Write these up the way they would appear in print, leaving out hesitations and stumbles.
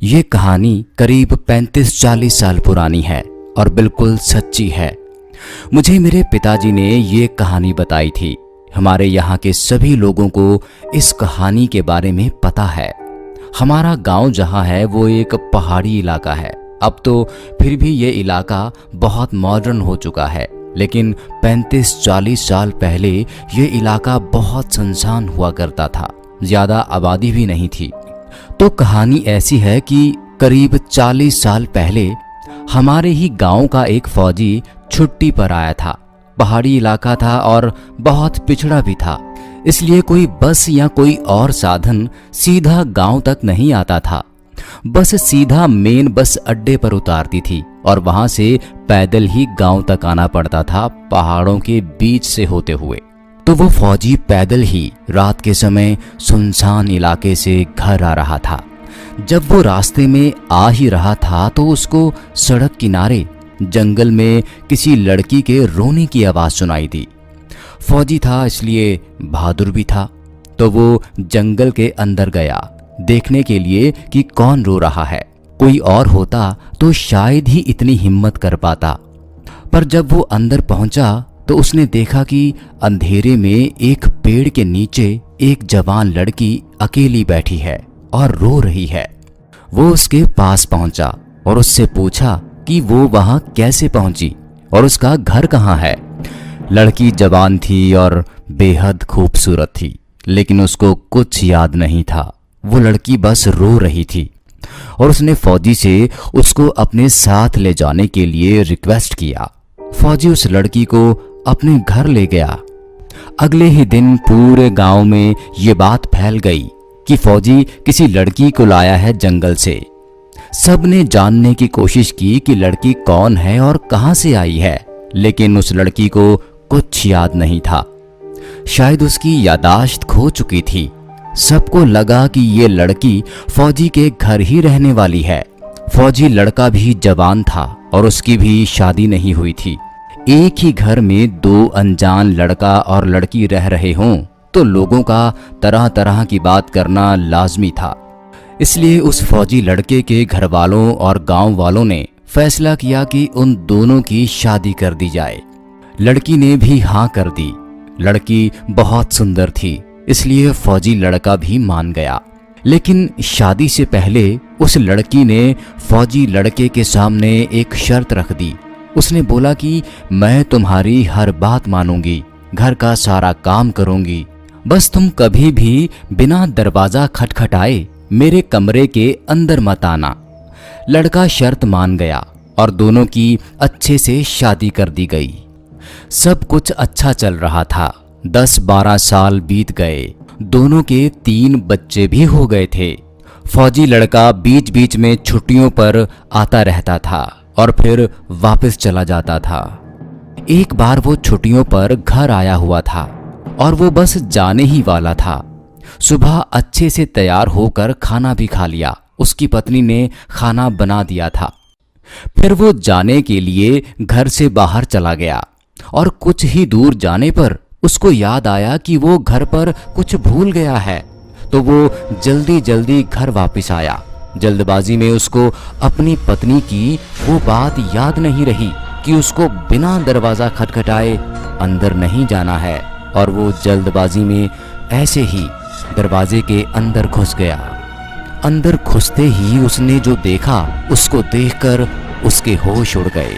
ये कहानी करीब 35-40 साल पुरानी है और बिल्कुल सच्ची है। मुझे मेरे पिताजी ने ये कहानी बताई थी। हमारे यहाँ के सभी लोगों को इस कहानी के बारे में पता है। हमारा गांव जहाँ है वो एक पहाड़ी इलाका है। अब तो फिर भी ये इलाका बहुत मॉडर्न हो चुका है, लेकिन 35-40 साल पहले ये इलाका बहुत सुनसान हुआ करता था। ज़्यादा आबादी भी नहीं थी। तो कहानी ऐसी है कि करीब 40 साल पहले हमारे ही गांव का एक फौजी छुट्टी पर आया था। पहाड़ी इलाका था और बहुत पिछड़ा भी था, इसलिए कोई बस या कोई और साधन सीधा गांव तक नहीं आता था। बस सीधा मेन बस अड्डे पर उतारती थी और वहां से पैदल ही गांव तक आना पड़ता था, पहाड़ों के बीच से होते हुए। तो वो फौजी पैदल ही रात के समय सुनसान इलाके से घर आ रहा था। जब वो रास्ते में आ ही रहा था तो उसको सड़क किनारे जंगल में किसी लड़की के रोने की आवाज सुनाई दी। फौजी था इसलिए बहादुर भी था, तो वो जंगल के अंदर गया देखने के लिए कि कौन रो रहा है। कोई और होता तो शायद ही इतनी हिम्मत कर पाता, पर जब वो अंदर पहुंचा तो उसने देखा कि अंधेरे में एक पेड़ के नीचे एक जवान लड़की अकेली बैठी है और रो रही है। वो उसके पास पहुंचा और उससे पूछा कि वो वहां कैसे पहुंची और उसका घर कहाँ है। लड़की जवान थी और बेहद खूबसूरत थी, लेकिन उसको कुछ याद नहीं था। वो लड़की बस रो रही थी और उसने फौजी से उसको अपने साथ ले जाने के लिए रिक्वेस्ट किया। फौजी उस लड़की को अपने घर ले गया। अगले ही दिन पूरे गांव में ये बात फैल गई कि फौजी किसी लड़की को लाया है जंगल से। सब ने जानने की कोशिश की कि लड़की कौन है और कहां से आई है, लेकिन उस लड़की को कुछ याद नहीं था। शायद उसकी यादाश्त खो चुकी थी। सबको लगा कि ये लड़की फौजी के घर ही रहने वाली है। फौजी लड़का भी जवान था और उसकी भी शादी नहीं हुई थी। एक ही घर में दो अनजान लड़का और लड़की रह रहे हों तो लोगों का तरह तरह की बात करना लाजमी था। इसलिए उस फौजी लड़के के घर वालों और गांव वालों ने फैसला किया कि उन दोनों की शादी कर दी जाए। लड़की ने भी हाँ कर दी। लड़की बहुत सुंदर थी, इसलिए फौजी लड़का भी मान गया। लेकिन शादी से पहले उस लड़की ने फौजी लड़के के सामने एक शर्त रख दी। उसने बोला कि मैं तुम्हारी हर बात मानूंगी, घर का सारा काम करूंगी, बस तुम कभी भी बिना दरवाजा खटखटाए मेरे कमरे के अंदर मत आना। लड़का शर्त मान गया और दोनों की अच्छे से शादी कर दी गई। सब कुछ अच्छा चल रहा था। 10-12 साल बीत गए। दोनों के 3 बच्चे भी हो गए थे। फौजी लड़का बीच बीच में छुट्टियों पर आता रहता था और फिर वापस चला जाता था। एक बार वो छुट्टियों पर घर आया हुआ था और वो बस जाने ही वाला था। सुबह अच्छे से तैयार होकर खाना भी खा लिया। उसकी पत्नी ने खाना बना दिया था। फिर वो जाने के लिए घर से बाहर चला गया और कुछ ही दूर जाने पर उसको याद आया कि वो घर पर कुछ भूल गया है। तो वो जल्दी जल्दी घर वापस आया। जल्दबाजी में उसको अपनी पत्नी की वो बात याद नहीं रही कि उसको बिना दरवाजा खटखटाए अंदर नहीं जाना है, और वो जल्दबाजी में ऐसे ही दरवाजे के अंदर घुस गया। अंदर घुसते ही उसने जो देखा उसको देखकर उसके होश उड़ गए।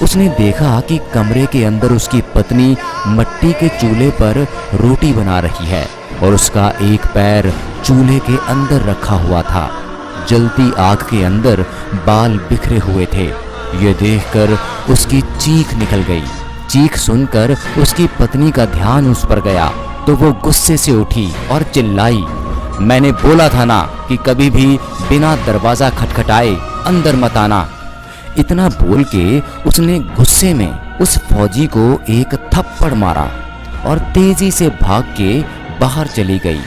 उसने देखा कि कमरे के अंदर उसकी पत्नी मिट्टी के चूल्हे पर रोटी बना रही है और उसका एक पैर चूल्हे के अंदर रखा हुआ था। जलती आग के अंदर बाल बिखरे हुए थे। ये देखकर उसकी चीख निकल गई। चीख सुनकर उसकी पत्नी का ध्यान उस पर गया तो वो गुस्से से उठी और चिल्लाई, मैंने बोला था ना कि कभी भी बिना दरवाजा खटखटाए अंदर मत आना। इतना बोल के उसने गुस्से में उस फौजी को एक थप्पड़ मारा और तेजी से भाग के बाहर चली गई।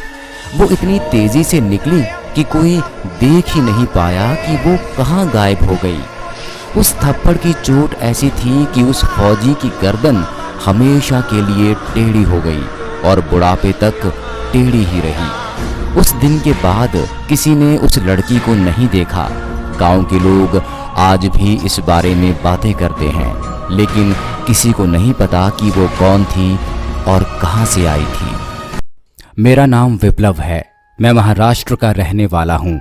वो इतनी तेजी से निकली कि कोई देख ही नहीं पाया कि वो कहाँ गायब हो गई। उस थप्पड़ की चोट ऐसी थी कि उस फौजी की गर्दन हमेशा के लिए टेढ़ी हो गई और बुढ़ापे तक टेढ़ी ही रही। उस दिन के बाद किसी ने उस लड़की को नहीं देखा। गांव के लोग आज भी इस बारे में बातें करते हैं, लेकिन किसी को नहीं पता कि वो कौन थी और कहां से आई थी। मेरा नाम विप्लव है, मैं महाराष्ट्र का रहने वाला हूं।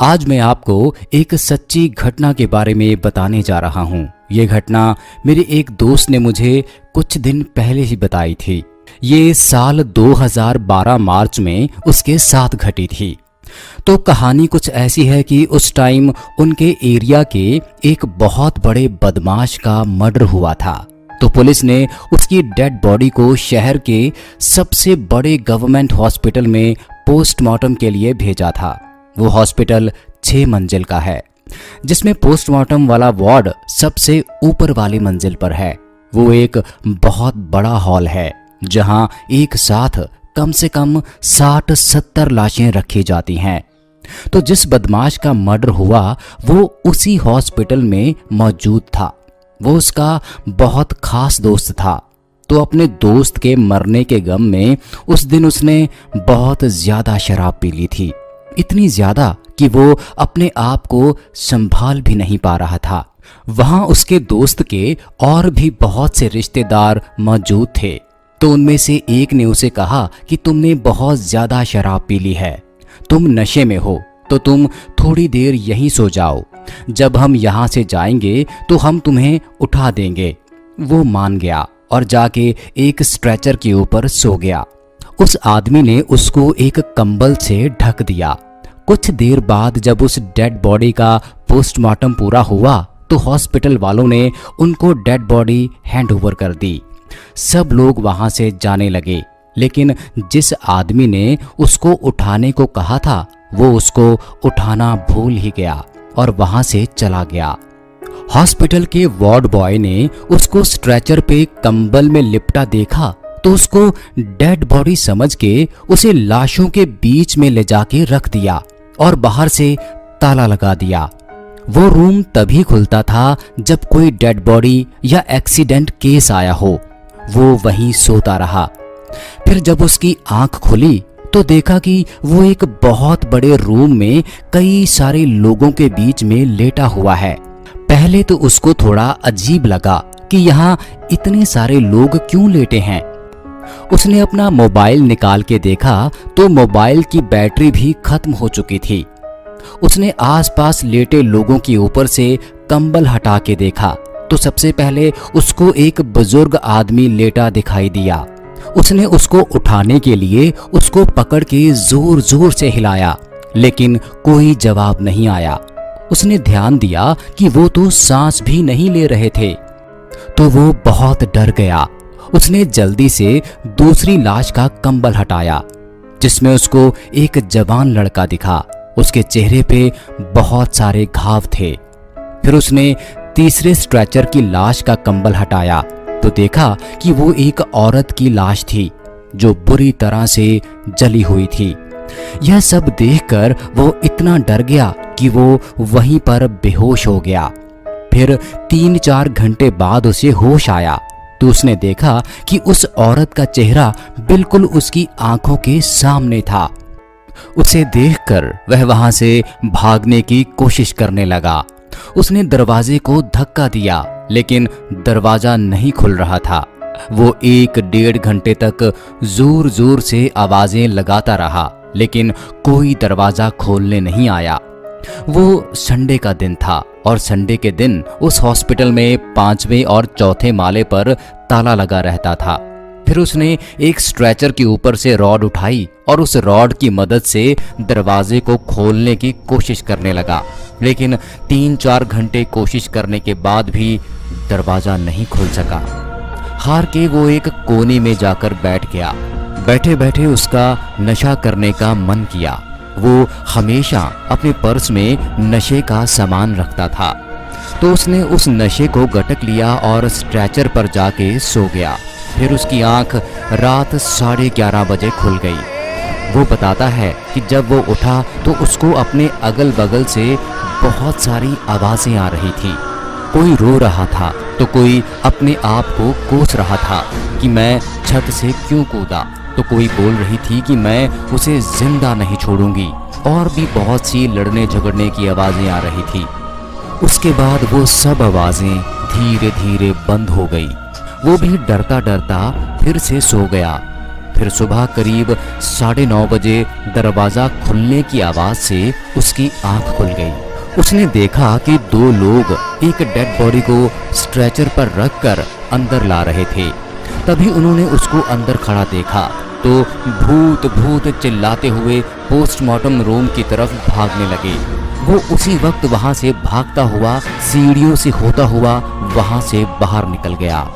आज मैं आपको एक सच्ची घटना के बारे में बताने जा रहा हूं। ये घटना मेरे एक दोस्त ने मुझे कुछ दिन पहले ही बताई थी। ये साल 2012 मार्च में उसके साथ घटी थी। तो कहानी कुछ ऐसी है कि उस टाइम उनके एरिया के एक बहुत बड़े बदमाश का मर्डर हुआ था। तो पुलिस ने उसकी डेड बॉडी को शहर के सबसे बड़े गवर्नमेंट हॉस्पिटल में पोस्टमार्टम के लिए भेजा था। वो हॉस्पिटल 6 मंजिल का है, जिसमें पोस्टमार्टम वाला वार्ड सबसे ऊपर वाली मंजिल पर है। वो एक बहुत बड़ा हॉल है जहां एक साथ कम से कम 60-70 लाशें रखी जाती हैं। तो जिस बदमाश का मर्डर हुआ वो उसी हॉस्पिटल में मौजूद था। वो उसका बहुत खास दोस्त था। तो अपने दोस्त के मरने के गम में उस दिन उसने बहुत ज्यादा शराब पी ली थी, इतनी ज्यादा कि वो अपने आप को संभाल भी नहीं पा रहा था। वहां उसके दोस्त के और भी बहुत से रिश्तेदार मौजूद थे। तो उनमें से एक ने उसे कहा कि तुमने बहुत ज्यादा शराब पी ली है, तुम नशे में हो, तो तुम थोड़ी देर यहीं सो जाओ। जब हम यहाँ से जाएंगे तो हम तुम्हें उठा देंगे। वो मान गया और जाके एक स्ट्रेचर के ऊपर सो गया। उस आदमी ने उसको एक कंबल से ढक दिया। कुछ देर बाद जब उस डेड बॉडी का पोस्टमार्टम पूरा हुआ तो हॉस्पिटल वालों ने उनको डेड बॉडी हैंड ओवर कर दी। सब लोग वहां से जाने लगे, लेकिन जिस आदमी ने उसको उठाने को कहा था वो उसको उठाना भूल ही गया और वहां से चला गया। हॉस्पिटल के वार्ड बॉय ने उसको स्ट्रेचर पे कंबल में लिपटा देखा तो उसको डेड बॉडी समझ के उसे लाशों के बीच में ले जाके रख दिया और बाहर से ताला लगा दिया। वो रूम तभी खुलता था जब कोई डेड बॉडी या एक्सीडेंट केस आया हो। वो वहीं सोता रहा। फिर जब उसकी आंख खुली तो देखा कि वो एक बहुत बड़े रूम में कई सारे लोगों के बीच में लेटा हुआ है। पहले तो उसको थोड़ा अजीब लगा कि यहाँ इतने सारे लोग क्यों लेटे हैं। उसने अपना मोबाइल निकाल के देखा तो मोबाइल की बैटरी भी खत्म हो चुकी थी। उसने आसपास लेटे लोगों के ऊपर से कंबल हटा के देखा तो सबसे पहले उसको एक बुजुर्ग आदमी लेटा दिखाई दिया। उसने उसको उठाने के लिए उसको पकड़ के जोर जोर से हिलाया, लेकिन कोई जवाब नहीं आया। उसने ध्यान दिया कि वो तो सांस भी नहीं ले रहे थे, तो वो बहुत डर गया। उसने जल्दी से दूसरी लाश का कंबल हटाया, जिसमें उसको एक जवान लड़का दिखा। उसके चेहरे पे बहुत सारे घाव थे। फिर उसने तीसरे स्ट्रेचर की लाश का कंबल हटाया तो देखा कि वो एक औरत की लाश थी जो बुरी तरह से जली हुई थी। यह सब देखकर वो इतना डर गया कि वो वहीं पर बेहोश हो गया। फिर 3-4 घंटे बाद उसे होश आया तो उसने देखा कि उस औरत का चेहरा बिल्कुल उसकी आंखों के सामने था। उसे देखकर वह वहां से भागने की कोशिश करने लगा। उसने दरवाजे को धक्का दिया, लेकिन दरवाजा नहीं खुल रहा था। वो 1-1.5 घंटे तक जोर जोर से आवाजें लगाता रहा, लेकिन कोई दरवाजा खोलने नहीं आया। वो संडे का दिन था और संडे के दिन उस हॉस्पिटल में 5वें और 4थे माले पर ताला लगा रहता था। फिर उसने एक स्ट्रेचर के ऊपर से रॉड उठाई और उस रॉड की मदद से दरवाजे को खोलने की कोशिश करने लगा, लेकिन 3-4 घंटे कोशिश करने के बाद भी दरवाजा नहीं खुल सका। हार के वो एक कोने में जाकर बैठ गया। बैठे बैठे उसका नशा करने का मन किया। वो हमेशा अपने पर्स में नशे का सामान रखता था, तो उसने उस नशे को गटक लिया और स्ट्रेचर पर जाके सो गया। फिर उसकी आंख रात 11:30 बजे खुल गई। वो बताता है कि जब वो उठा तो उसको अपने अगल बगल से बहुत सारी आवाज़ें आ रही थी। कोई रो रहा था तो कोई अपने आप को कोस रहा था कि मैं छत से क्यों कूदा। तो कोई बोल रही थी कि मैं उसे जिंदा नहीं छोड़ूंगी, और भी बहुत सी लड़ने झगड़ने की आवाज़ें आ रही थी। उसके बाद वो सब आवाज़ें धीरे धीरे बंद हो गई। वो भी डरता डरता फिर से सो गया। फिर सुबह करीब 9:30 बजे दरवाज़ा खुलने की आवाज़ से उसकी आंख खुल गई। उसने देखा कि 2 लोग एक डेड बॉडी को स्ट्रेचर पर रखकर अंदर ला रहे थे। तभी उन्होंने उसको अंदर खड़ा देखा तो भूत भूत चिल्लाते हुए पोस्टमार्टम रूम की तरफ भागने लगे। वो उसी वक्त वहां से भागता हुआ सीढ़ियों से होता हुआ वहां से बाहर निकल गया।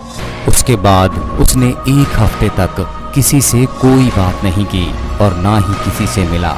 उसके बाद उसने 1 हफ्ते तक किसी से कोई बात नहीं की और ना ही किसी से मिला।